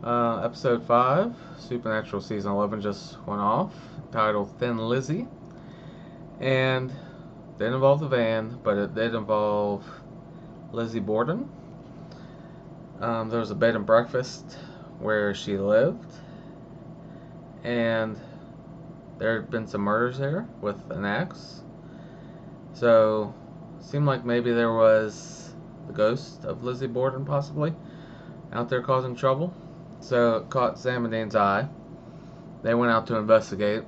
Episode 5, Supernatural Season 11 just went off, titled Thin Lizzie. And it didn't involve the van, but it did involve Lizzie Borden. There was a bed and breakfast where she lived, and there had been some murders there with an axe. So, it seemed like maybe there was the ghost of Lizzie Borden possibly out there causing trouble. So it caught Sam and Dean's eye. They went out to investigate,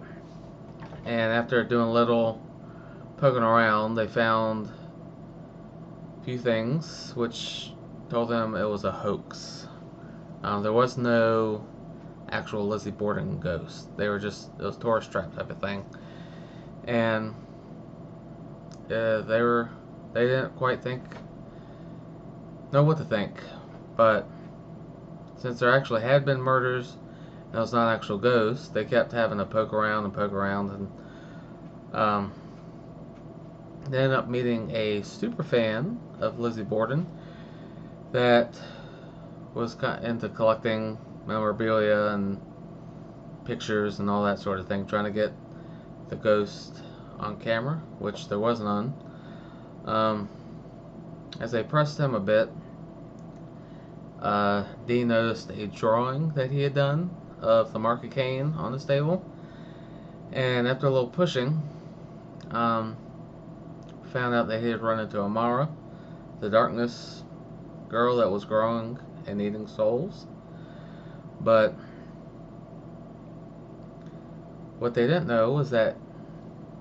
and after doing a little poking around, they found a few things which told them it was a hoax. There was no actual Lizzie Borden ghost. It was tourist trap type of thing, and they didn't quite know what to think, but since there actually had been murders and it was not actual ghosts, they kept having to poke around and they ended up meeting a super fan of Lizzie Borden that was kind of into collecting memorabilia and pictures and all that sort of thing, trying to get the ghost on camera, which there was none. As they pressed him a bit, Dean noticed a drawing that he had done of the mark of Cain on his table, and after a little pushing, found out that he had run into Amara, the darkness girl that was growing and eating souls. But what they didn't know was that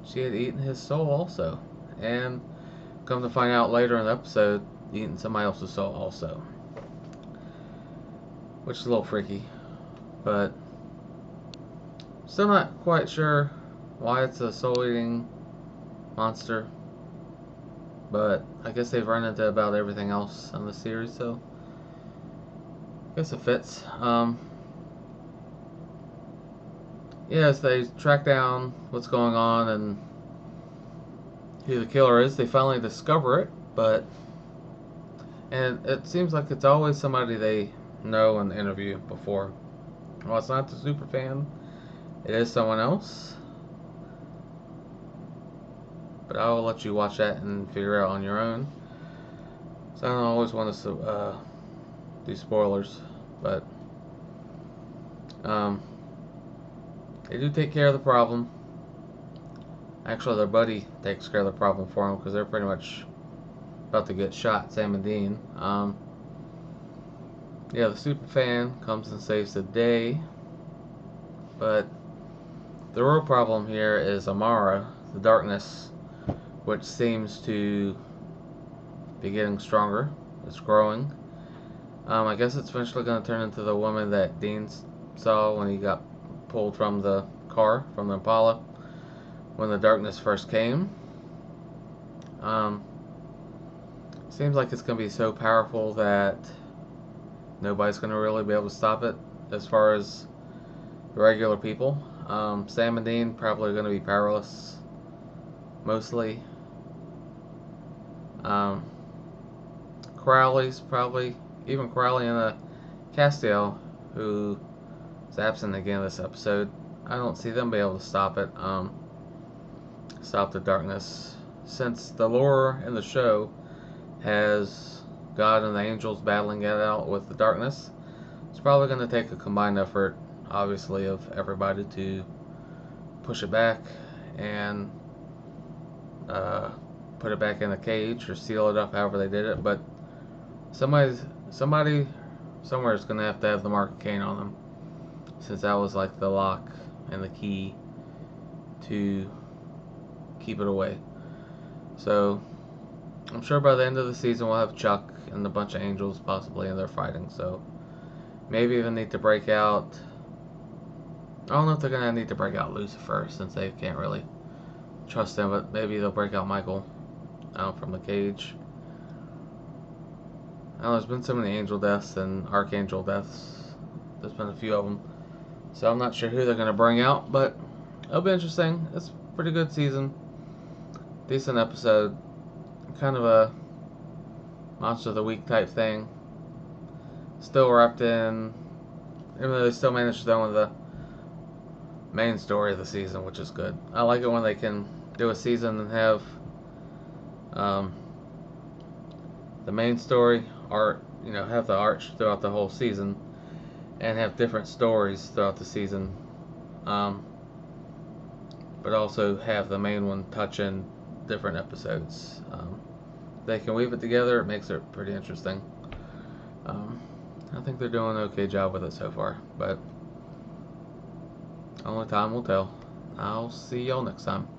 she had eaten his soul also, and come to find out later in the episode, eaten somebody else's soul also, which is a little freaky. But still not quite sure why it's a soul-eating monster. But I guess they've run into about everything else on the series, so I guess it fits. As they track down what's going on and who the killer is, they finally discover it. And it seems like it's always somebody they know and interview before. Well, it's not the super fan. It is someone else. But I will let you watch that and figure out on your own. So I don't always want to do spoilers, but they do take care of the problem. Actually, their buddy takes care of the problem for them because they're pretty much about to get shot, Sam and Dean. The super fan comes and saves the day, but the real problem here is Amara, the darkness, which seems to be getting stronger. It's growing. I guess it's eventually going to turn into the woman that Dean saw when he got pulled from the car, from the Impala, when the darkness first came. Seems like it's going to be so powerful that nobody's going to really be able to stop it as far as regular people. Sam and Dean probably going to be powerless, mostly. Crowley's probably, even Crowley and Castiel, who is absent again this episode, I don't see them be able to stop it, stop the darkness. Since the lore in the show has God and the angels battling it out with the darkness, it's probably going to take a combined effort, obviously, of everybody to push it back and put it back in a cage or seal it up, however they did it. But somebody somewhere is going to have the mark of Cain on them, since that was like the lock and the key to keep it away. So I'm sure by the end of the season we'll have Chuck and a bunch of angels possibly, and they're fighting. So maybe even need to break out. I don't know if they're gonna need to break out Lucifer, since they can't really trust him, but maybe they'll break out Michael out from the cage. I know there's been so many angel deaths and archangel deaths. There's been a few of them, so I'm not sure who they're gonna bring out, but it'll be interesting. It's a pretty good season, decent episode, kind of a monster of the week type thing. Still wrapped in even though they still managed to throw in the main story of the season, which is good. I like it when they can do a season and have the main story art, have the arch throughout the whole season, and have different stories throughout the season, but also have the main one touch in different episodes. They can weave it together, it makes it pretty interesting. I think they're doing an okay job with it so far, but only time will tell. I'll see y'all next time.